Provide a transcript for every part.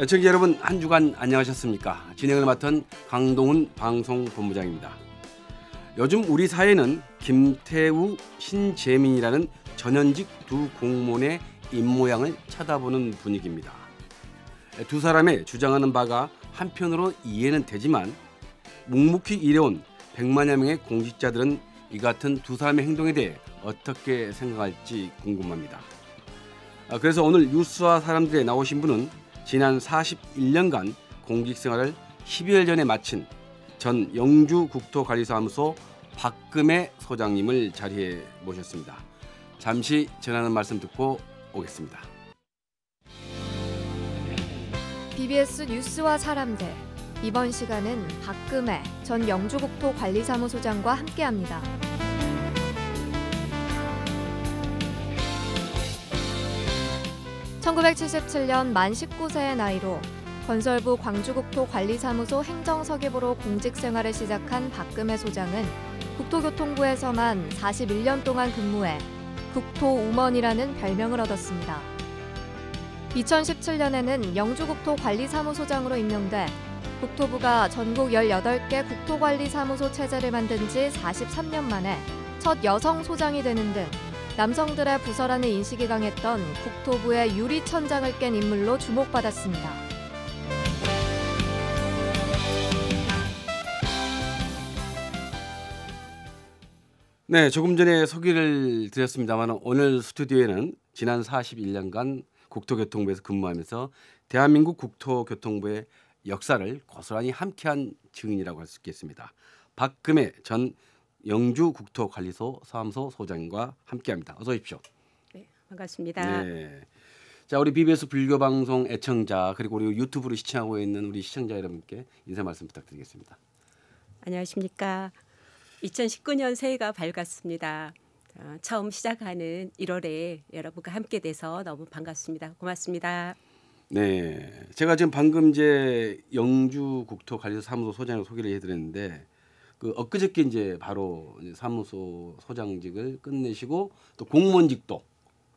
애청자 여러분, 한 주간 안녕하셨습니까? 진행을 맡은 강동훈 방송본부장입니다. 요즘 우리 사회는 김태우, 신재민이라는 전현직 두 공무원의 입모양을 쳐다보는 분위기입니다. 두 사람의 주장하는 바가 한편으로 이해는 되지만 묵묵히 일해온 100만여 명의 공직자들은 이 같은 두 사람의 행동에 대해 어떻게 생각할지 궁금합니다. 그래서 오늘 뉴스와 사람들에 나오신 분은 지난 41년간 공직생활을 12월 전에 마친 전 영주국토관리사무소 박금애 소장님을 자리에 모셨습니다. 잠시 전하는 말씀 듣고 오겠습니다. BBS 뉴스와 사람들, 이번 시간은 박금애 전 영주국토관리사무소장과 함께합니다. (1977년) 만 19세의 나이로 건설부 광주국토관리사무소 행정서기부로 공직생활을 시작한 박금애 소장은 국토교통부에서만 41년 동안 근무해 국토우먼이라는 별명을 얻었습니다. 2017년에는 영주국토관리사무소장으로 임명돼 국토부가 전국 18개 국토관리사무소 체제를 만든 지 43년 만에 첫 여성 소장이 되는 등 남성들의 부서라는 인식이 강했던 국토부의 유리천장을 깬 인물로 주목받았습니다. 네, 조금 전에 소개를 드렸습니다만 오늘 스튜디오에는 지난 41년간 국토교통부에서 근무하면서 대한민국 국토교통부의 역사를 고스란히 함께한 증인이라고 할 수 있겠습니다. 박금애 전 영주국토관리소 사무소 소장과 함께합니다. 어서 오십시오. 네, 반갑습니다. 네. 자, 우리 BBS 불교방송 애청자 그리고 우리 유튜브로 시청하고 있는 우리 시청자 여러분께 인사 말씀 부탁드리겠습니다. 안녕하십니까. 2019년 새해가 밝았습니다. 처음 시작하는 1월에 여러분과 함께 돼서 너무 반갑습니다. 고맙습니다. 네, 제가 지금 방금 이제 영주국토관리소 사무소 소장으로 소개를 해드렸는데 그 엊그저께 이제 바로 사무소 소장직을 끝내시고 또 공무원직도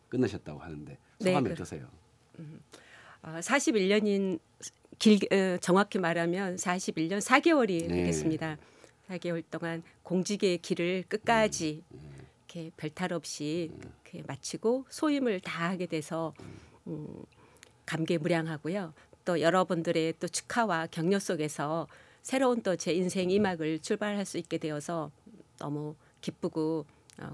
끝내셨다고 하는데 소감이 네, 어떠세요? 41년인 정확히 말하면 41년 4개월이 되겠습니다. 4개월 동안 공직의 길을 끝까지 이렇게 별탈 없이 이렇게 마치고 소임을 다하게 돼서 감개무량하고요. 또 여러분들의 또 축하와 격려 속에서 새로운 또 제 인생 2막을 출발할 수 있게 되어서 너무 기쁘고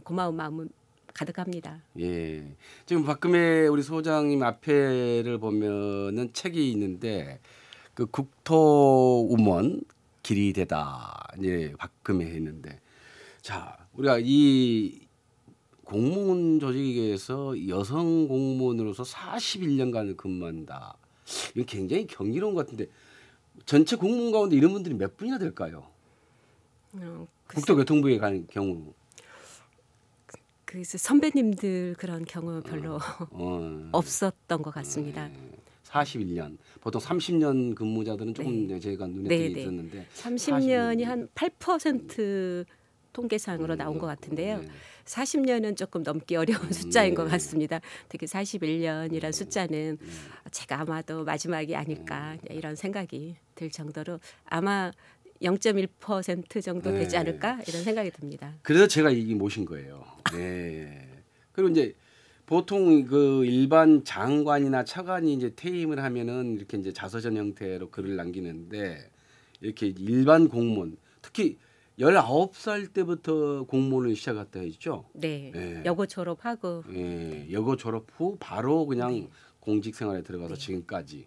고마운 마음은 가득합니다. 예, 지금 박금애 우리 소장님 앞에를 보면은 책이 있는데 그 국토우먼 길이 되다 이제 박금애 했는데 자 우리가 이 공무원 조직에서 여성 공무원으로서 41년간을 근무한다. 이건 굉장히 경이로운 것 같은데 전체 공무원 가운데 이런 분들이 몇 분이나 될까요? 국토교통부에 간 경우. 그래서 선배님들 그런 경우 별로 없었던 것 같습니다. 41년. 보통 30년 근무자들은 조금 제가 눈에 띄게 있었는데 30년이 한 8% 통계상으로 나온 것 같은데요. 40년은 조금 넘기 어려운 숫자인 것 같습니다. 특히 41년이란 숫자는 제가 아마도 마지막이 아닐까 이런 생각이 들 정도로 아마 0.1% 정도 되지 않을까 이런 생각이 듭니다. 그래서 제가 이 모신 거예요. 네. 그리고 이제 보통 그 일반 장관이나 차관이 이제 퇴임을 하면은 이렇게 이제 자서전 형태로 글을 남기는데 이렇게 일반 공무원 특히 19살 때부터 공무원을 시작했다 했죠? 네. 여고 졸업하고. 여고 졸업 후 바로 그냥 공직 생활에 들어가서 지금까지.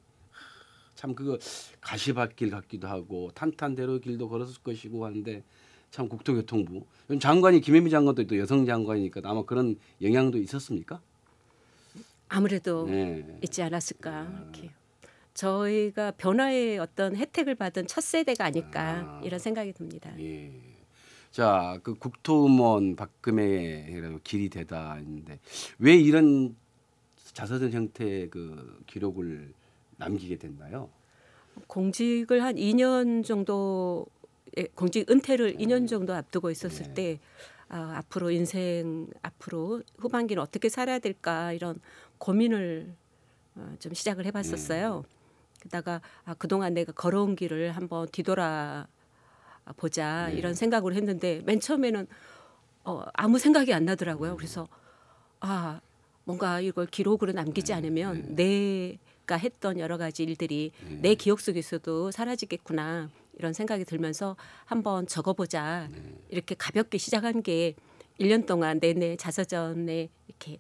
참 그거 가시밭길 같기도 하고 탄탄대로 길도 걸었을 것이고 하는데 참 국토교통부. 장관이 김혜미 장관도 또 여성 장관이니까 아마 그런 영향도 있었습니까? 아무래도 있지 않았을까. 이렇게. 저희가 변화의 어떤 혜택을 받은 첫 세대가 아닐까 이런 생각이 듭니다. 예. 자, 그 국토우먼 박금애라고 길이 되다 했는데 왜 이런 자서전 형태의 그 기록을 남기게 됐나요? 공직을 한 2년 정도 공직 은퇴를 2년 정도 앞두고 있었을 때 앞으로 인생 앞으로 후반기는 어떻게 살아야 될까 이런 고민을 좀 시작을 해봤었어요. 게다가 그동안 내가 걸어온 길을 한번 뒤돌아 보자 네. 이런 생각으로 했는데 맨 처음에는 아무 생각이 안 나더라고요. 그래서 뭔가 이걸 기록으로 남기지 않으면 내가 했던 여러 가지 일들이 내 기억 속에서도 사라지겠구나 이런 생각이 들면서 한번 적어보자 이렇게 가볍게 시작한 게 1년 동안 내내 자서전에 이렇게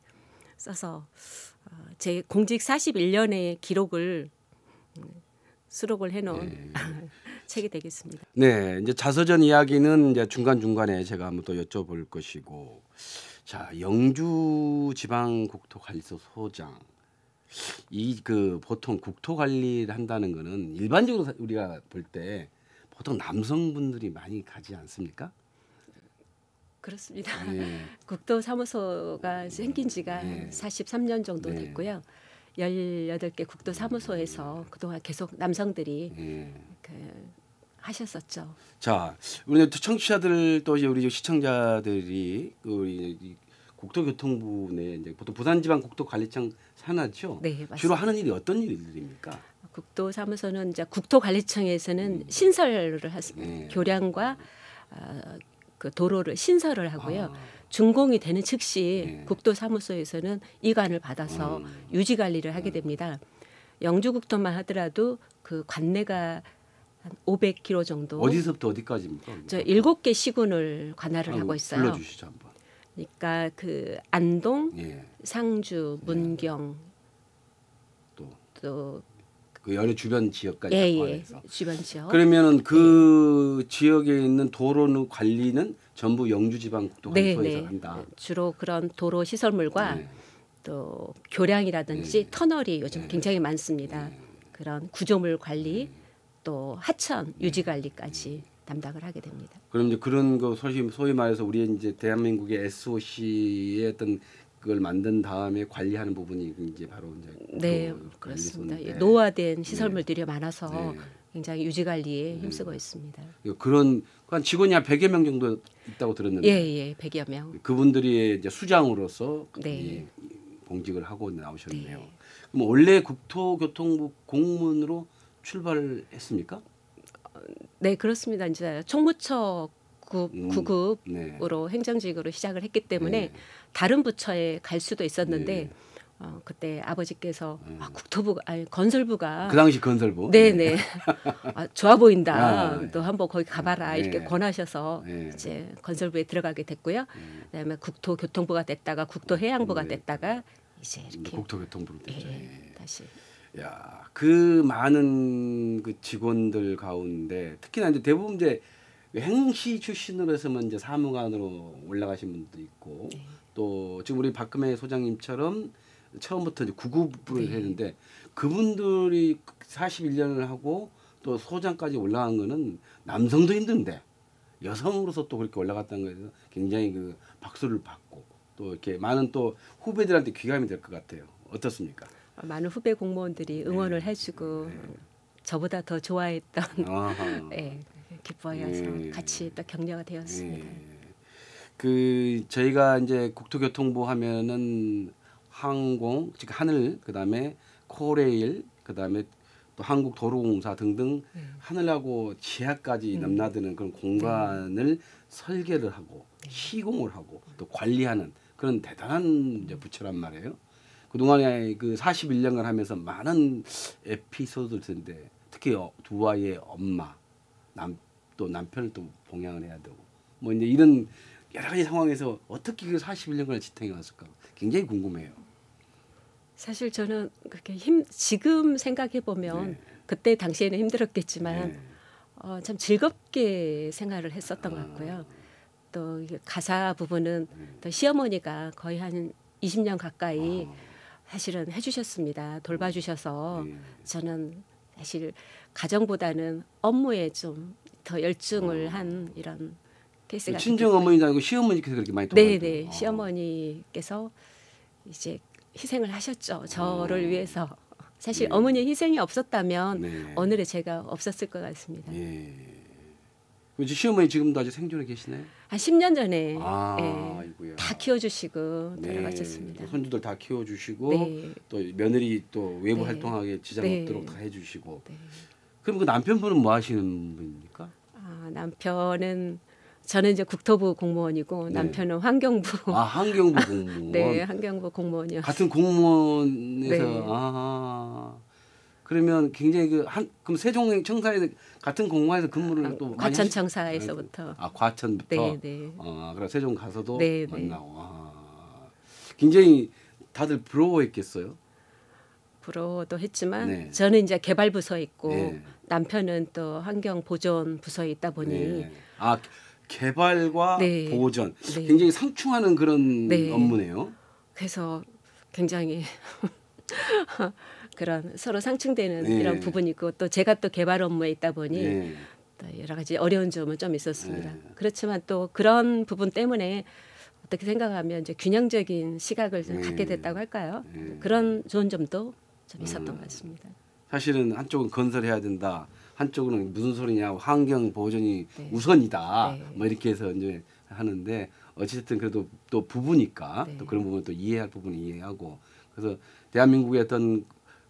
써서 제 공직 41년의 기록을 수록을 해놓은 책이 되겠습니다. 네, 이제 자서전 이야기는 이제 중간 중간에 제가 한번 또 여쭤볼 것이고, 자 영주지방국토관리소 소장 이 그 보통 국토 관리를 한다는 거는 일반적으로 우리가 볼 때 보통 남성분들이 많이 가지 않습니까? 그렇습니다. 네. 국토사무소가 생긴 지가 네. 43년 정도 네. 됐고요. 18개 국토사무소에서 그동안 계속 남성들이 하셨었죠. 자, 우리 청취자들 또 이제 우리 시청자들이 우리 이 국토교통부 내 이제 보통 부산지방국토관리청 산하죠. 네, 맞습니다. 주로 하는 일이 어떤 일들입니까? 국토사무소는 이제 국토관리청에서는 신설을 네. 교량과 그 도로를 신설을 하고요. 아. 준공이 되는 즉시 네. 국토사무소에서는 이관을 받아서 유지 관리를 하게 됩니다. 영주국토만 하더라도 그 관내가 한 500km 정도. 어디서부터 어디까지입니까? 저 7개 시군을 관할을 하고 있어요. 불러주시죠 한번. 그러니까 그 안동, 예. 상주, 문경 또 또 그 여러 주변 지역까지 예, 포함해서. 주변 지역. 그러면은 그 지역에 있는 도로는 관리는 전부 영주지방국토관리소에서 한다. 주로 그런 도로 시설물과 네. 또 교량이라든지 터널이 요즘 굉장히 많습니다. 그런 구조물 관리 또 하천 유지 관리까지 담당을 하게 됩니다. 그럼 이제 그런 거 소위 말해서 우리 이제 대한민국의 SOC의 어떤 그걸 만든 다음에 관리하는 부분이 이제 바로 이제 네, 그렇습니다. 관리소인데. 노화된 시설물들이 많아서 네. 굉장히 유지 관리에 힘쓰고 있습니다. 그런 한 직원이 한 100여 명 정도 있다고 들었는데 예, 100여 명. 그분들이 이제 수장으로서 네. 이 공직을 하고 나오셨네요. 네. 그럼 원래 국토교통부 공무원으로 출발을 했습니까? 네, 그렇습니다. 이제 총무처 구급으로 네. 행정직으로 시작을 했기 때문에 네. 다른 부처에 갈 수도 있었는데 그때 아버지께서 건설부가 그 당시 건설부. 네네 좋아 보인다. 네. 너 한번 거기 가봐라 이렇게 네. 권하셔서 네. 이제 건설부에 들어가게 됐고요. 그다음에 국토교통부가 됐다가 국토해양부가 됐다가 이제 이렇게 국토교통부로 됐죠. 다시 야, 그 많은 그 직원들 가운데 특히나 이제 대부분 이제 행시 출신으로 해서만 이제 사무관으로 올라가신 분도 있고 또 지금 우리 박금혜 소장님처럼 처음부터 이제 구급을 했는데 그분들이 41년을 하고 또 소장까지 올라간 거는 남성도 힘든데 여성으로서 또 그렇게 올라갔다는 거에서 굉장히 그 박수를 받고 또 이렇게 많은 또 후배들한테 귀감이 될 것 같아요. 어떻습니까? 많은 후배 공무원들이 응원을 해주고 저보다 더 좋아했던 기뻐해서 같이 또 격려가 되었습니다. 그 저희가 이제 국토교통부 하면은 항공, 즉 하늘, 그다음에 코레일, 그다음에 또 한국도로공사 등등 하늘하고 지하까지 넘나드는 그런 공간을 설계를 하고 시공을 하고 또 관리하는 그런 대단한 이제 부처란 말이에요. 그동안에 그 41년간 하면서 많은 에피소드들인데 특히 두 아이의 엄마, 또 남편을 또 봉양을 해야 되고 뭐 이제 이런 여러 가지 상황에서 어떻게 그 41년간을 지탱해 왔을까 굉장히 궁금해요. 사실 저는 그렇게 지금 생각해 보면 그때 당시에는 힘들었겠지만 참 즐겁게 생활을 했었던 것 같고요. 또 가사 부분은 또 시어머니가 거의 한 20년 가까이 사실은 해주셨습니다. 돌봐주셔서 저는 사실 가정보다는 업무에 좀 더 열중을 한 이런 케이스가 친정 어머니도 아니고 시어머니께서 그렇게 많이 도와주고. 네네 시어머니께서 이제 희생을 하셨죠. 저를 위해서. 사실 어머니의 희생이 없었다면 오늘의 제가 없었을 것 같습니다. 시어머니 지금도 아직 생존해 계시나요? 한 10년 전에 아이고야. 다 키워주시고 네. 돌아가셨습니다. 손주들 다 키워주시고 네. 또 며느리 또 외부 네. 활동하게 지장 네. 없도록 다 해주시고. 네. 그럼 그 남편분은 뭐 하시는 분입니까? 남편은 저는 이제 국토부 공무원이고 네. 남편은 환경부. 환경부 공무원. 네, 환경부 공무원이요. 같은 공무원에서 네. 그러면 굉장히 그럼 세종청사에 같은 공무원에서 근무를 또 많이 과천청사에서부터. 과천부터. 네, 네. 그럼 세종 가서도 네, 네. 만나고. 굉장히 다들 부러워했겠어요. 부러워도 했지만 네. 저는 이제 개발부서에 있고 네. 남편은 또 환경보존부서에 있다 보니 네. 개발과 네. 보전 네. 굉장히 상충하는 그런 네. 업무네요. 그래서 굉장히 그런 서로 상충되는 네. 이런 부분이 있고 또 제가 또 개발 업무에 있다 보니 네. 또 여러 가지 어려운 점은 좀 있었습니다. 네. 그렇지만 또 그런 부분 때문에 어떻게 생각하면 이제 균형적인 시각을 좀 네. 갖게 됐다고 할까요? 네. 그런 좋은 점도 좀 있었던 것 같습니다. 사실은 한쪽은 건설해야 된다. 한쪽은 무슨 소리냐 환경 보존이 네. 우선이다. 네. 뭐 이렇게 해서 이제 하는데 어쨌든 그래도 또 부부니까 네. 또 그런 부분 또 이해할 부분은 이해하고 그래서 대한민국의 어떤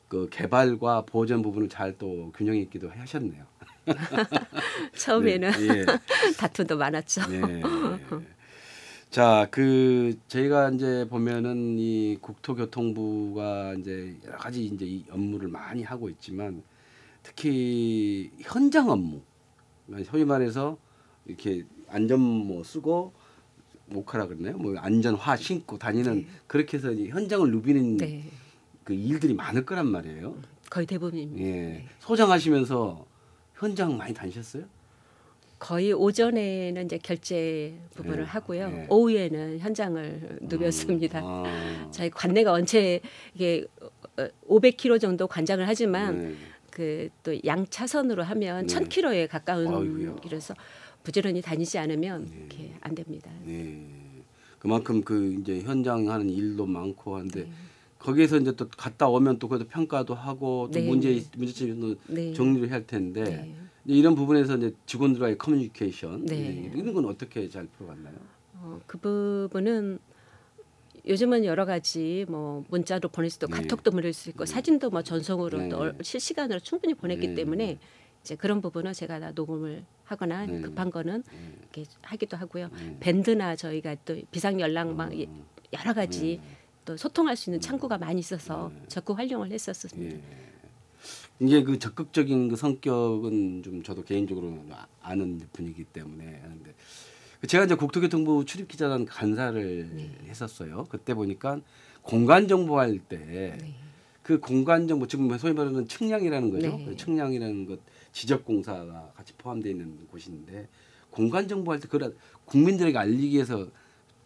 그 개발과 보존 부분을 잘 또 균형 있기도 하셨네요. 처음에는 네. 예. 다툼도 많았죠. 네. 자, 저희가 이제 보면은 이 국토교통부가 이제 여러 가지 이제 이 업무를 많이 하고 있지만 특히 현장 업무, 그러니까 소위 말해서 이렇게 안전모 쓰고 목화라 그러나요? 뭐 안전화 신고 다니는 네. 그렇게 해서 이 현장을 누비는 네, 그 일들이 많을 거란 말이에요. 거의 대부분입니다. 예. 네. 소장하시면서 현장 많이 다니셨어요? 거의 오전에는 이제 결제 부분을 네. 하고요. 네. 오후에는 현장을 누볐습니다. 저희 관내가 원체 이게 500km 정도 관장을 하지만 네. 그 또 양차선으로 하면 네. 1000km에 가까운 아이고야. 길에서 부지런히 다니지 않으면 네. 이렇게 안 됩니다. 네. 그만큼 이제 현장 하는 일도 많고 한데 네. 거기에서 이제 또 갔다 오면 또 그것도 평가도 하고 또 네. 문제점도 네. 정리를 해야 할 텐데 네. 이런 부분에서 이제 직원들과의 커뮤니케이션 네. 이런 건 어떻게 잘 풀어갔나요? 그 부분은 요즘은 여러 가지 뭐 문자로 보낼 수도 네. 카톡도 보낼 수 있고 네. 사진도 뭐 전송으로 네. 또 실시간으로 충분히 보냈기 네. 때문에 이제 그런 부분은 제가 다 녹음을 하거나 네. 급한 거는 이렇게 하기도 하고요. 네. 밴드나 저희가 또 비상 연락망 여러 가지 또 소통할 수 있는 창구가 많이 있어서 적극 활용을 했었습니다. 예. 이게 그 적극적인 그 성격은 좀 저도 개인적으로 아는 분이기 때문에 하는데 제가 이제 국토교통부 출입기자단 간사를 했었어요. 그때 보니까 공간 정보할 때 그 공간 정보 지금 소위 말하는 측량이라는 거죠. 네. 그 측량이라는 것 지적공사가 같이 포함되어 있는 곳인데 공간 정보할 때 그걸 국민들에게 알리기 위해서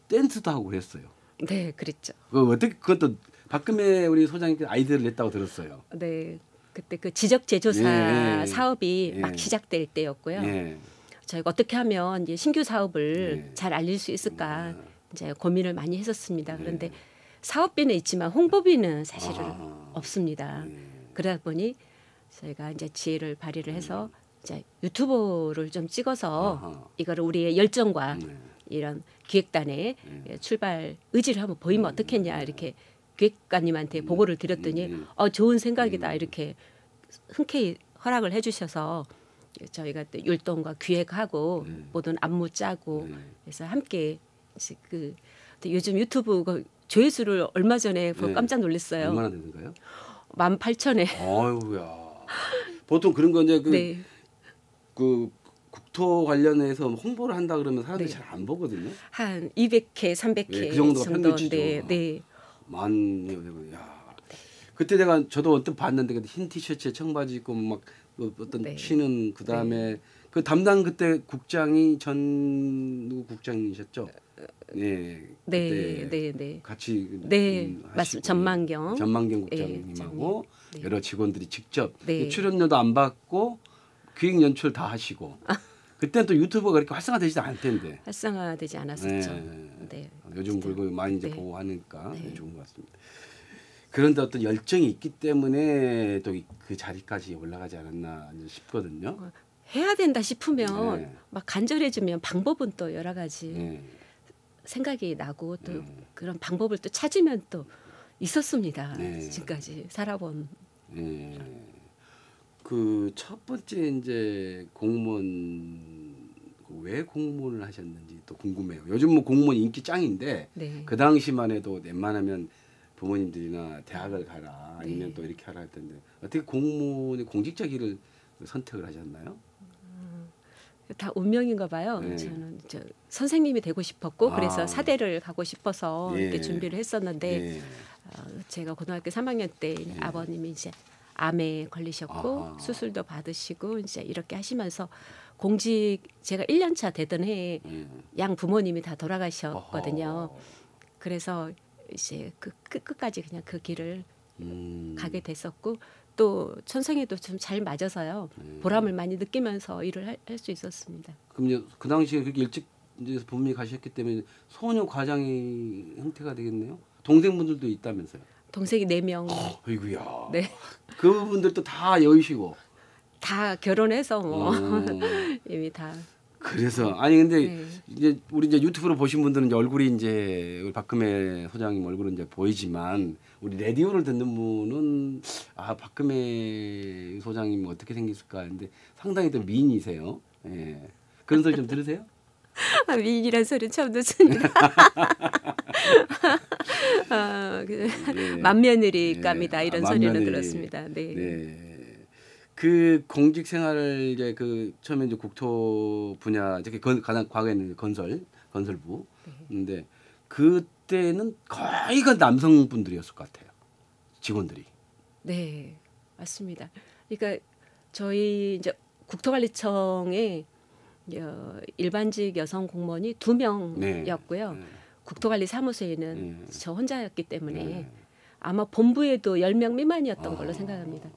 댄스도 하고 그랬어요. 네, 그랬죠. 그것도 박금혜 우리 소장님께 아이디어를 냈다고 들었어요. 네, 그때 그 지적 제조사 예. 사업이 예. 막 시작될 때였고요. 예. 저희가 어떻게 하면 이제 신규 사업을 네. 잘 알릴 수 있을까 이제 고민을 많이 했었습니다. 그런데 네. 사업비는 있지만 홍보비는 사실은 아. 없습니다. 네. 그러다 보니 저희가 이제 지혜를 발휘를 해서 이제 유튜브를 좀 찍어서 아하. 이거를 우리의 열정과 네. 이런 기획단의 출발 의지를 한번 보이면 어떻겠냐 이렇게 기획관님한테 보고를 드렸더니 좋은 생각이다 이렇게 흔쾌히 허락을 해주셔서 저희가 또 율동과 기획하고 모든 안무 짜고 그래서 함께 이제 또 요즘 유튜브 조회수를 얼마 전에 보고 네. 깜짝 놀랐어요. 얼마나 되는가요? 18,000회. 아유야. 보통 그런 거 이제 네. 그 국토 관련해서 홍보를 한다 그러면 사람들이 네. 잘 안 보거든요. 한 200회, 300회 네, 그 정도가 평균치죠. 네, 네. 야. 그때 저도 언뜻 봤는데 흰 티셔츠에 청바지 입고 막 어떤 네. 쉬는 그다음에 그 담당 그때 국장이 누구 국장이셨죠? 네. 네, 그때 네, 네. 같이 네, 하시고. 맞습니다. 전만경 국장님하고 네. 여러 직원들이 직접 네. 출연료도 안 받고 기획 연출 다 하시고 그때는 또 유튜브가 그렇게 활성화되지도 않을 텐데 활성화되지 않았었죠. 네. 요즘 진짜. 그리고 많이 이제 네. 보고 하니까 네. 좋은 것 같습니다. 그런데 어떤 열정이 있기 때문에 또 그 자리까지 올라가지 않았나 싶거든요. 해야 된다 싶으면 네. 막 간절해지면 방법은 또 여러 가지 네. 생각이 나고 또 네. 그런 방법을 또 찾으면 또 있었습니다. 네. 지금까지 살아본. 예. 그 첫 번째 이제 공무원 왜 공무원을 하셨는지 또 궁금해요. 요즘 뭐 공무원 인기 짱인데 네. 그 당시만 해도 웬만하면 부모님들이나 대학을 가라 아니면 네. 또 이렇게 하라 했던데 어떻게 공무원의 공직자 길을 선택을 하셨나요? 다 운명인가 봐요. 네. 저는 선생님이 되고 싶었고 아. 그래서 사대를 가고 싶어서 예. 이렇게 준비를 했었는데 예. 제가 고등학교 3학년 때 아버님이 이제 암에 걸리셨고 아하. 수술도 받으시고 이제 이렇게 하시면서 공직 제가 1년 차 되던 해에 예. 양 부모님이 다 돌아가셨거든요. 어허. 그래서 이제 그 끝까지 그냥 그 길을 가게 네. 됐었고 또 천성에도 좀 잘 맞아서요. 보람을 많이 느끼면서 일을 할 수 있었습니다. 그럼 이제 그 당시에 그렇게 일찍 이제 부모님이 가셨기 때문에 소녀 과장의 형태가 되겠네요. 동생분들도 있다면서요. 동생이 4명 어이구야. 네. 그분들도 다 여의시고. 다 결혼해서 뭐 어, 이미 다. 그래서 아니 근데 네. 이제 우리 이제 유튜브로 보신 분들은 이제 얼굴이 이제 우리 박금혜 소장님 얼굴은 이제 보이지만 우리 라디오를 듣는 분은 아 박금혜 소장님 어떻게 생겼을까 했는데 상당히 또 미인이세요. 예. 그런 소리 좀 들으세요? 미인이란 소리는 처음 듣습니다. 네. 맏며느리감이다 네. 이런 아, 소리는 맏며느리. 들었습니다. 네. 네. 그 공직 생활을 이제 그 처음에 이제 국토 분야 이렇게 가장 과거에는 건설부. 근데 그때는 거의가 남성분들이었을 것 같아요. 직원들이. 네, 맞습니다. 그러니까 저희 이제 국토관리청에 일반직 여성 공무원이 2명이었고요. 네. 국토관리사무소에는 네. 저 혼자였기 때문에 네. 아마 본부에도 10명 미만이었던 아. 걸로 생각합니다.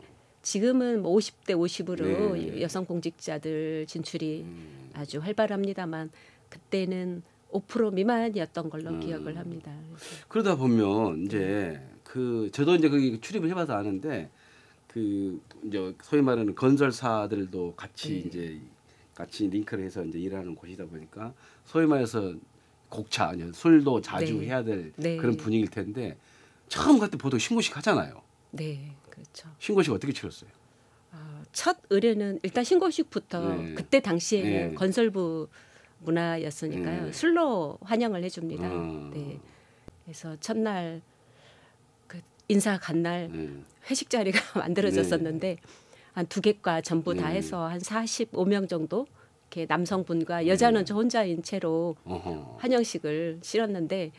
지금은 뭐 50대 50으로 네. 여성 공직자들 진출이 아주 활발합니다만 그때는 5% 미만이었던 걸로 기억을 합니다. 그러다 보면 이제 그 저도 이제 그 출입을 해봐서 아는데 그 이제 소위 말하는 건설사들도 같이 네. 이제 같이 링크를 해서 이제 일하는 곳이다 보니까 소위 말해서 곡차 술도 자주 네. 해야 될 네. 그런 분위기일 텐데 처음 갈 때 보통 신고식 하잖아요. 네, 그렇죠. 신고식 어떻게 치렀어요? 첫 의뢰는 일단 신고식부터 네. 그때 당시에는 네. 건설부 문화였으니까요. 네. 술로 환영을 해줍니다. 아. 네. 그래서 첫날 그 인사 간 날 네. 회식 자리가 만들어졌었는데 한 2개과 전부 다 네. 해서 한 45명 정도 이렇게 남성분과 여자는 저 혼자인 채로 어허. 환영식을 치렀는데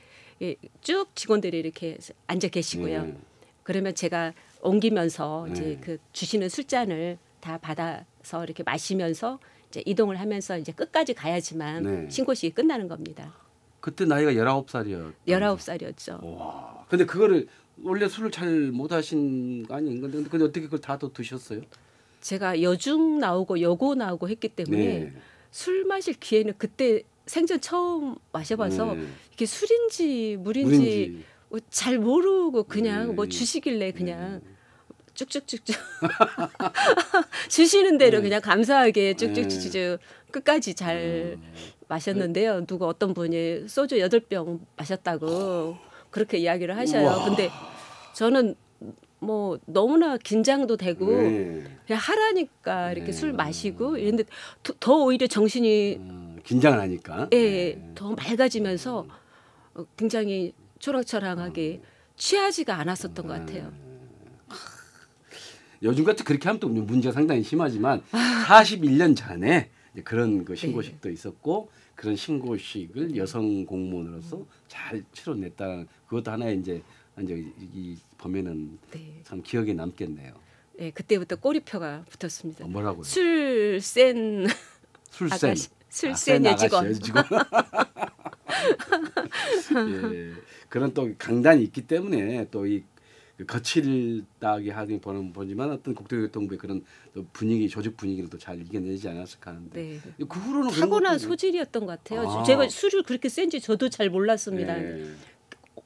쭉 직원들이 이렇게 앉아 계시고요. 네. 그러면 제가 옮기면서 네. 이제 그 주시는 술잔을 다 받아서 이렇게 마시면서 이제 이동을 하면서 이제 끝까지 가야지만 네. 신고식이 끝나는 겁니다. 그때 나이가 19살이었. 19살이었죠. 와. 근데 그거를 원래 술을 잘 못 하신 거 아닌가? 근데 어떻게 그걸 다 또 드셨어요? 제가 여중 나오고 여고 나오고 했기 때문에 네. 술 마실 기회는 그때 생전 처음 마셔봐서 네. 이게 술인지 물인지 물인지. 잘 모르고 그냥 네. 뭐 주시길래 그냥 쭉쭉쭉쭉 주시는 대로 그냥 감사하게 쭉쭉쭉쭉 끝까지 잘 마셨는데요. 누가 어떤 분이 소주 8병 마셨다고 그렇게 이야기를 하셔요. 우와. 근데 저는 뭐 너무나 긴장도 되고 네. 그냥 하라니까 이렇게 네. 술 마시고 이런데 더 오히려 정신이 긴장을 하니까. 예, 더 맑아지면서 굉장히 초랑초랑하게 취하지가 않았었던 것 같아요. 요즘 같이 그렇게 하면 또 문제가 상당히 심하지만 41년 전에 이제 그런 그 신고식도 있었고 그런 신고식을 여성 공무원으로서 잘 치러냈다. 그것도 하나의 이제 이 보면은 네. 참 기억에 남겠네요. 네, 그때부터 꼬리표가 붙었습니다. 뭐라고요? 술센 술센. 아가씨, 술센 여직원. 여직원. 예, 그런 또 강단이 있기 때문에 또 이 거칠다게 하긴 보지만 어떤 국토교통부의 그런 또 분위기 조직 분위기를 또 잘 이겨내지 않았을까 하는데 네. 그 후로는 타고난 그런 것도- 소질이었던 것 같아요. 아. 제가 술을 그렇게 센지 저도 잘 몰랐습니다. 예.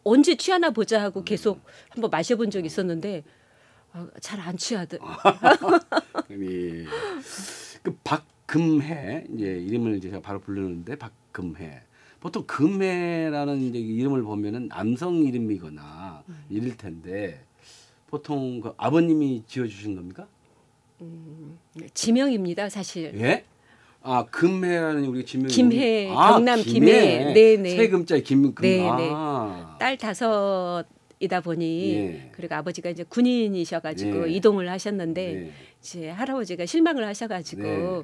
언제 취하나 보자 하고 계속 한번 마셔본 적이 있었는데 잘 안 취하더. 예. 그 박금해 이제 이름을 이제 제가 바로 부르는데 박금해. 보통 금해라는 이제 이름을 보면은 남성 이름이거나 이럴 텐데 보통 그 아버님이 지어주신 겁니까? 지명입니다, 사실. 예? 아 금해라는 우리 지명. 김해, 경남 김해. 네네. 세 금자에 김금. 네네. 아. 딸 5이다 보니 예. 그리고 아버지가 이제 군인이셔가지고 예. 이동을 하셨는데 네. 이제 할아버지가 실망을 하셔가지고 네.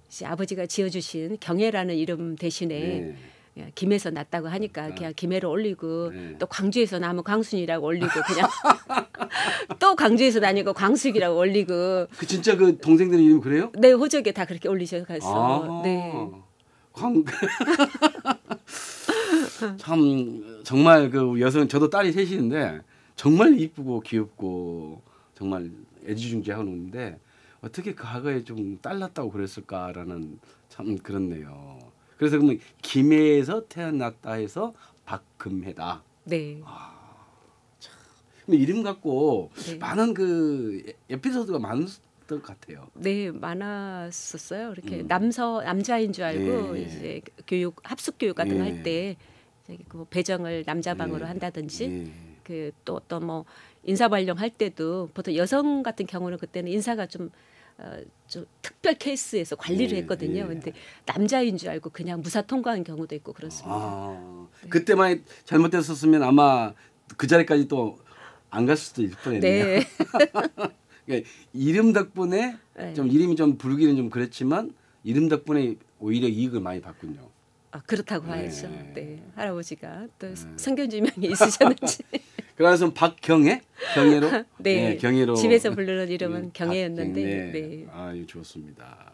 이제 아버지가 지어주신 경혜라는 이름 대신에 네. 야, 김해에서 났다고 하니까 그냥 김해로 올리고 네. 또 광주에서 나면 광순이라고 올리고 그냥 또 광주에서 나니까 광숙이라고 올리고 그 진짜 그 동생들 이름 그래요? 네 호적에 다 그렇게 올리셔서 아. 네. 참 정말 그 여성 저도 딸이 셋이는데 정말 이쁘고 귀엽고 정말 애지중지하는데 어떻게 과거에 좀 딸 낳았다고 그랬을까라는 참 그렇네요. 그래서 그러면 김해에서 태어났다 해서 박금해다. 네. 근데 이름 갖고 네. 많은 그 에피소드가 많을 것 같아요. 네, 많았었어요. 이렇게 남자인 줄 알고 예. 이제 교육 합숙 교육 같은 거 예. 할 때 그 배정을 남자 방으로 예. 한다든지 예. 그 또 어떤 뭐 인사 발령할 때도 보통 여성 같은 경우는 그때는 인사가 좀 특별 케이스에서 관리를 예. 했거든요. 예. 근데 남자인 줄 알고 그냥 무사 통과한 경우도 있고 그렇습니다. 아, 그때만 잘못됐었으면 아마 그 자리까지 또 안 갔을 수도 있을 뻔했네요. 네. 그러니까 이름 덕분에 네. 좀 이름이 좀 부르기는 좀 그랬지만 이름 덕분에 오히려 이익을 많이 봤군요. 아, 그렇다고 네. 봐야죠. 네. 할아버지가 또 성견 지명이 있으셨는지. 그래서 박경혜? 경혜로? 네. 경혜로. 집에서 부르는 이름은 네, 경혜였는데. 박경혜. 네. 아, 이거 좋습니다.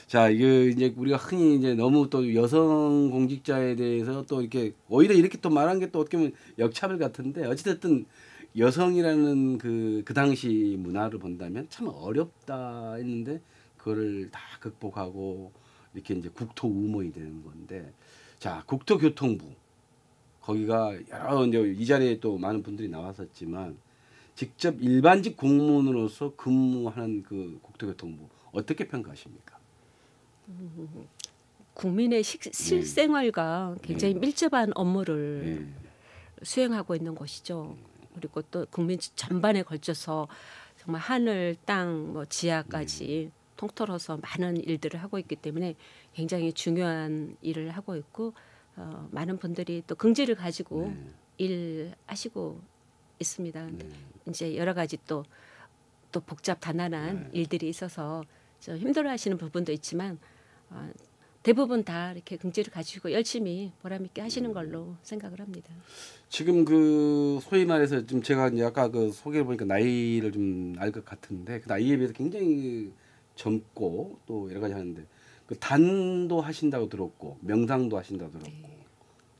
자, 이게 이제 우리가 흔히 이제 너무 또 여성 공직자에 대해서 또 이렇게 오히려 이렇게 또 말한 게 또 어떻게 보면 역차별 같은데 어찌됐든 여성이라는 그 당시 문화를 본다면 참 어렵다 했는데 그거를 다 극복하고 이렇게 이제 국토우먼이 되는 건데 자, 국토교통부 거기가 여러 이제 이 자리에 또 많은 분들이 나왔었지만 직접 일반직 공무원으로서 근무하는 그 국토교통부 어떻게 평가하십니까? 국민의 실생활과 굉장히 밀접한 업무를 네. 수행하고 있는 곳이죠. 그리고 또 국민 전반에 걸쳐서 정말 하늘, 땅, 뭐 지하까지 통틀어서 많은 일들을 하고 있기 때문에 굉장히 중요한 일을 하고 있고 많은 분들이 또 긍지를 가지고 일하시고 있습니다. 근데 이제 여러 가지 또 복잡 단단한 일들이 있어서 좀 힘들어하시는 부분도 있지만 대부분 다 이렇게 긍지를 가지고 열심히 보람 있게 하시는 걸로 생각을 합니다. 지금 그 소위 말해서 좀 제가 이제 아까 그 소개를 보니까 나이를 좀 알 것 같은데 그 나이에 비해서 굉장히 젊고 또 여러 가지 하는데 그 단도 하신다고 들었고 명상도 하신다고 들었고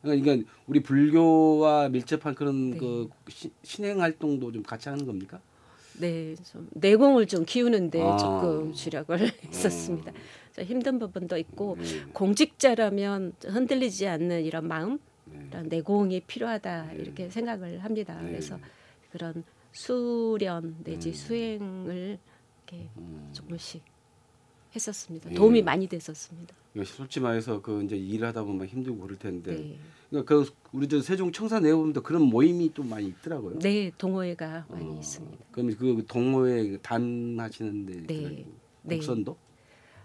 그러니까 우리 불교와 밀접한 그런 네. 그 신행 활동도 좀 같이 하는 겁니까? 네, 좀 내공을 좀 키우는데 아. 조금 주력을 했었습니다. 좀 힘든 부분도 있고 네. 공직자라면 흔들리지 않는 이런 마음, 네. 이런 내공이 필요하다 이렇게 생각을 합니다. 네. 그래서 그런 수련 내지 수행을 이렇게 조금씩 했었습니다. 네. 도움이 많이 됐었습니다. 이거 솔직히 말해서 그 이제 일을 하다 보면 힘들고 그럴 텐데 네, 그러니까 그 우리 저 세종 청사 내보면 또 그런 모임이 또 많이 있더라고요. 네 동호회가 많이 있습니다. 그럼 그 동호회 단 하시는데 네. 국선도?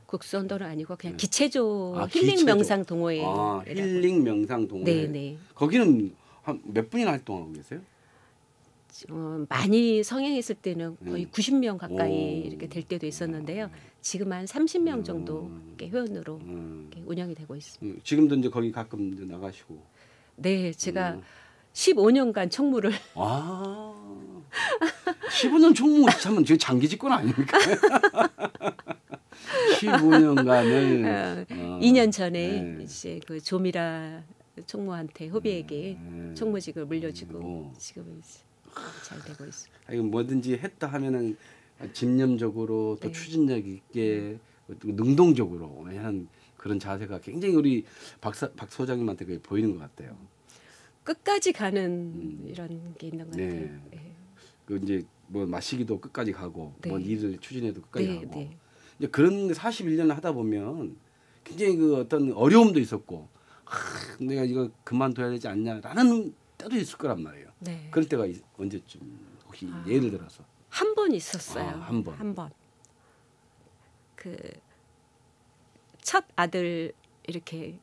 국선도는 아니고 그냥 기체조 아, 힐링 기체조. 명상 동호회. 아, 힐링 명상 동호회. 네, 네. 거기는 한 몇 분이나 활동하고 계세요? 많이 성행했을 때는 거의 90명 가까이 오. 이렇게 될 때도 있었는데요. 지금 한 30명 정도 이렇게 회원으로 이렇게 운영이 되고 있습니다. 지금도 이제 거기 가끔 이제 나가시고. 네, 제가 15년간 청무를 아, 15년 총무 참은 저 장기 집권 아닙니까? 15년간을 2년 전에 네. 이제 그 조미라 총무한테 후배에게 총무직을 물려주고 오. 지금 이제 잘 되고 있습니다. 이거 뭐든지 했다 하면은 집념적으로 또 네. 추진력 있게 또 능동적으로 하는 그런 자세가 굉장히 우리 박 소장님한테 그게 보이는 것 같아요. 끝까지 가는 이런 게 있는 것 네. 같아요. 네. 그 이제 뭐 마시기도 끝까지 가고 네. 뭐 일을 추진해도 끝까지 네, 가고. 네. 이제 그런 41년을 하다 보면 굉장히 그 어떤 어려움도 있었고 내가 이거 그만둬야 되지 않냐라는 때도 있을 거란 말이에요. 네. 그럴 때가 언제쯤 혹시 예를 들어서 한 번 있었어요. 한 번. 한 번. 그 첫 아들 이렇게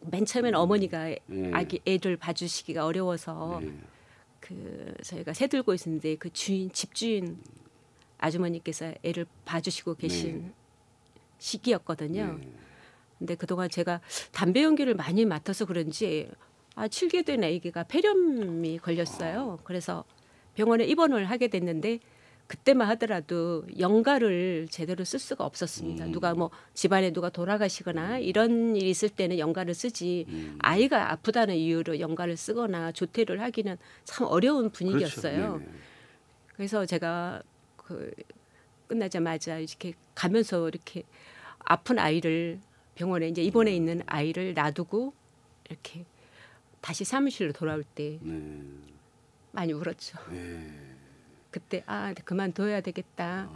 맨 처음에는 어머니가 아기 애들 봐주시기가 어려워서 그 저희가 새 들고 있었는데 그 주인 집주인 아주머니께서 애를 봐주시고 계신 시기였거든요. 근데 그동안 제가 담배 연기를 많이 맡아서 그런지 7개 된 아기가 폐렴이 걸렸어요. 그래서 병원에 입원을 하게 됐는데 그때만 하더라도 연가를 제대로 쓸 수가 없었습니다. 누가 뭐 집안에 누가 돌아가시거나 이런 일이 있을 때는 연가를 쓰지 아이가 아프다는 이유로 연가를 쓰거나 조퇴를 하기는 참 어려운 분위기였어요. 그렇죠. 그래서 제가 그 끝나자마자 이렇게 가면서 이렇게 아픈 아이를 병원에 이제 입원해 있는 아이를 놔두고 이렇게 다시 사무실로 돌아올 때 많이 울었죠. 그때 그만둬야 되겠다.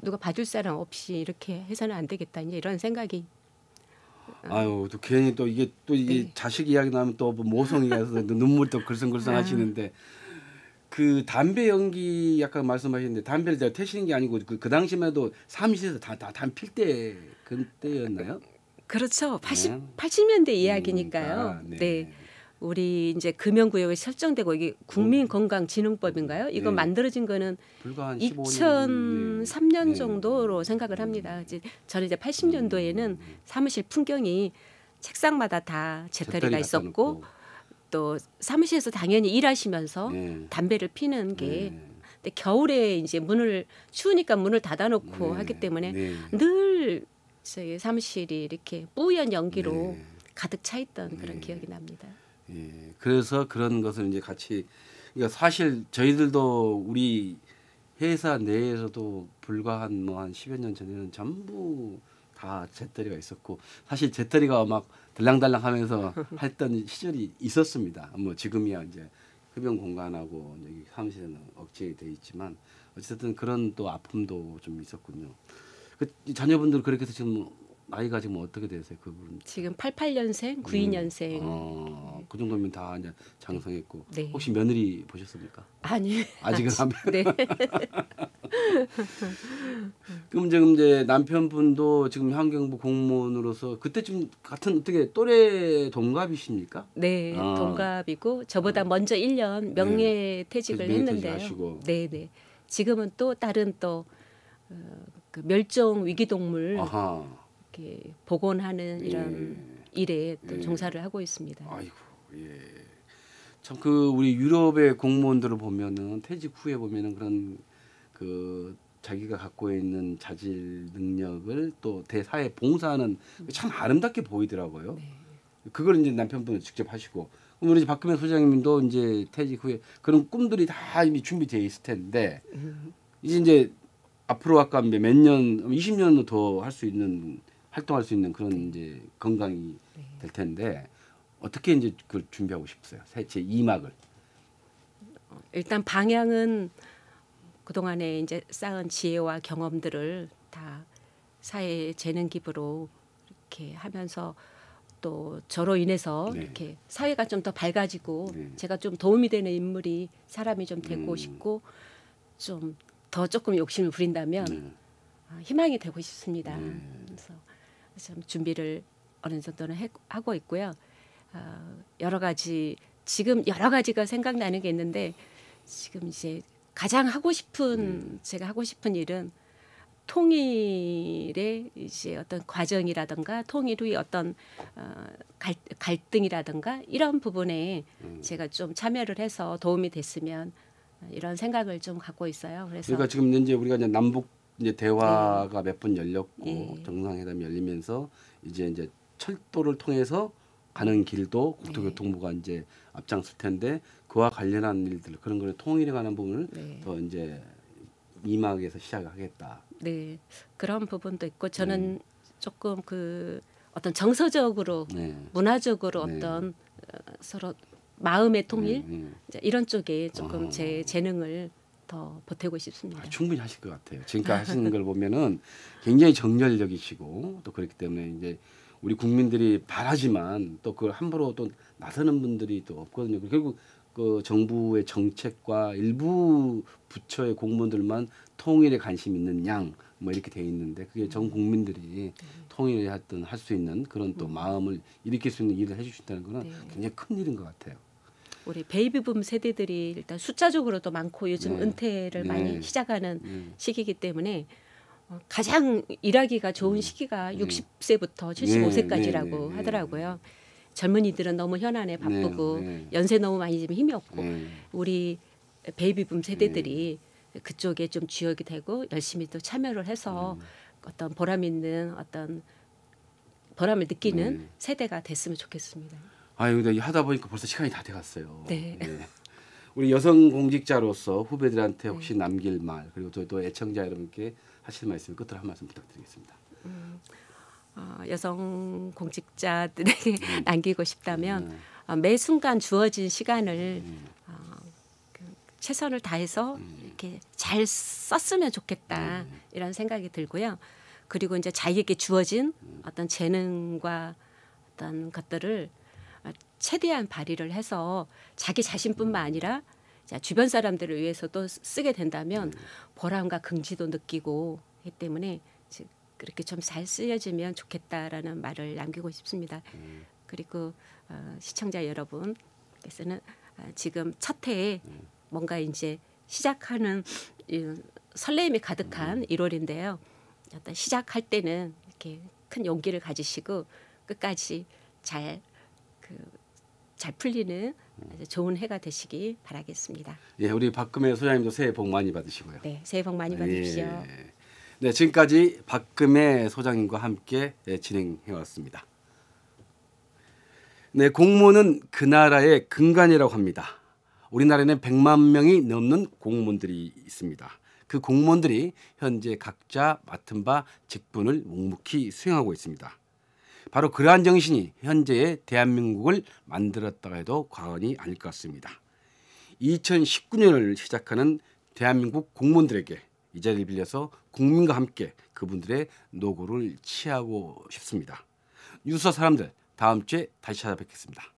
누가 봐줄 사람 없이 이렇게 해서는 안 되겠다. 이제 이런 생각이. 아유, 또 괜히 또 이게 네. 자식 이야기 나면 또 모성이라서 눈물 또 글썽글썽 하시는데 그 담배 연기 약간 말씀하셨는데 담배를 제가 태시는 게 아니고 그 당시만 해도 사무실에서 다 담배 필 때 그때였나요? 그렇죠. 80년대 이야기니까요. 네. 우리 이제 금연구역이 설정되고 이게 국민건강진흥법인가요? 이거 만들어진 거는 불과 한 15년 2003년 정도로 생각을 합니다. 저는 이제 80년도에는 사무실 풍경이 책상마다 다 재떨이가 있었고 또 사무실에서 당연히 일하시면서 담배를 피는 게 근데 겨울에 이제 추우니까 문을 닫아놓고 하기 때문에 늘 저희 사무실이 이렇게 뿌연 연기로 가득 차 있던 그런 기억이 납니다. 그래서 그런 것을 이제 같이 그러니까 사실 저희들도 우리 회사 내에서도 불과 한 10여 년 전에는 전부 다 재떨이가 있었고 사실 재떨이가 막 들랑달랑하면서 했던 시절이 있었습니다. 뭐 지금이야 이제 흡연 공간하고 여기 사무실에는 억제돼 있지만 어쨌든 그런 또 아픔도 좀 있었군요. 그 자녀분들 그렇게 해서 지금 나이가 지금 어떻게 되세요? 그분 지금 88년생, 92년생. 그 정도면 다 이제 장성했고 네. 혹시 며느리 보셨습니까? 아니 아직은 안. 네. 그럼 지금 이제 남편분도 지금 환경부 공무원으로서 그때쯤 같은 어떻게 또래 동갑이십니까? 네, 동갑이고 저보다 먼저 1년 명예퇴직을 했는데요. 네, 네. 지금은 또 다른 그 멸종 위기동물 이렇게 복원하는 이런 일에 또 종사를 하고 있습니다. 아이고, 예. 참 그 우리 유럽의 공무원들을 보면은 퇴직 후에 보면은 그런 그 자기가 갖고 있는 자질 능력을 또 대사에 봉사하는 참 아름답게 보이더라고요. 그걸 이제 남편분은 직접 하시고 우리 박금현 소장님도 이제 퇴직 후에 그런 꿈들이 다 이미 준비되어 있을 텐데 이제 앞으로 아까 몇 년, 20년도 더 할 수 있는 활동할 수 있는 그런 이제 건강이 될 텐데 어떻게 이제 그걸 준비하고 싶으세요? 제 2막을. 일단 방향은 그동안에 이제 쌓은 지혜와 경험들을 다 사회 재능 기부로 이렇게 하면서 또 저로 인해서 이렇게 사회가 좀 더 밝아지고 제가 좀 도움이 되는 인물이 사람이 좀 되고 싶고 좀 더 조금 욕심을 부린다면 희망이 되고 싶습니다. 그래서 좀 준비를 어느 정도는 하고 있고요. 지금 여러 가지가 생각나는 게 있는데 지금 이제 가장 하고 싶은 제가 하고 싶은 일은 통일의 이제 어떤 과정이라든가 통일 후의 어떤 갈등이라든가 이런 부분에 제가 좀 참여를 해서 도움이 됐으면 이런 생각을 좀 갖고 있어요. 그래서 그러니까 지금 이제 우리가 이제 남북 이제 대화가 몇 번 열렸고 정상회담이 열리면서 이제 철도를 통해서 가는 길도 국토교통부가 이제 앞장설 텐데 그와 관련한 일들 그런 거를 통일에 관한 부분을 더 이제 이막에서 시작하겠다. 네, 그런 부분도 있고 저는 조금 그 어떤 정서적으로 문화적으로 어떤 서로 마음의 통일 이런 쪽에 조금 제 재능을 더 보태고 싶습니다. 충분히 하실 것 같아요. 지금까지 하시는 걸 보면은 굉장히 정열적이시고 또 그렇기 때문에 이제 우리 국민들이 바라지만 또 그걸 함부로 또 나서는 분들이 또 없거든요. 결국 그 정부의 정책과 일부 부처의 공무원들만 통일에 관심 있는 양 뭐 이렇게 돼 있는데 그게 전 국민들이 통일에 하여튼 할 수 있는 그런 또 마음을 일으킬 수 있는 일을 해주신다는 거는 네. 굉장히 큰 일인 것 같아요. 우리 베이비붐 세대들이 일단 숫자적으로도 많고 요즘 네. 은퇴를 네. 많이 시작하는 시기이기 때문에 가장 일하기가 좋은 시기가 60세부터 75세까지라고 네, 네, 네. 하더라고요. 젊은이들은 너무 현안에 바쁘고 네. 연세 너무 많이 지면 힘이 없고 네. 우리 베이비붐 세대들이 그쪽에 좀 주역이 되고 열심히 또 참여를 해서 어떤 보람 있는 어떤 보람을 느끼는 네. 세대가 됐으면 좋겠습니다. 아유, 근데 하다 보니까 벌써 시간이 다 돼갔어요. 네. 우리 여성 공직자로서 후배들한테 혹시 남길 말 그리고 또 애청자 여러분께 하실 말씀 끝으로 한 말씀 부탁드리겠습니다. 여성 공직자들에게 남기고 싶다면 매 순간 주어진 시간을 최선을 다해서 이렇게 잘 썼으면 좋겠다 이런 생각이 들고요. 그리고 이제 자기에게 주어진 어떤 재능과 어떤 것들을 최대한 발휘를 해서 자기 자신뿐만 아니라 주변 사람들을 위해서도 쓰게 된다면 보람과 긍지도 느끼고 하기 때문에 그렇게 좀 잘 쓰여지면 좋겠다라는 말을 남기고 싶습니다. 그리고 시청자 여러분께서는 지금 첫 해에 뭔가 이제 시작하는 설레임이 가득한 1월인데요. 어떤 시작할 때는 이렇게 큰 용기를 가지시고 끝까지 잘 풀리는 아주 좋은 해가 되시기 바라겠습니다. 예, 우리 박금혜 소장님도 새해 복 많이 받으시고요. 네, 새해 복 많이 받으십시오. 예. 네, 지금까지 박금혜 소장님과 함께 진행해 왔습니다. 네, 공무원은 그 나라의 근간이라고 합니다. 우리나라에는 100만 명이 넘는 공무원들이 있습니다. 그 공무원들이 현재 각자 맡은 바 직분을 묵묵히 수행하고 있습니다. 바로 그러한 정신이 현재의 대한민국을 만들었다고 해도 과언이 아닐 것 같습니다. 2019년을 시작하는 대한민국 공무원들에게 이 자리를 빌려서 국민과 함께 그분들의 노고를 치하고 싶습니다. 뉴스 사람들 다음 주에 다시 찾아뵙겠습니다.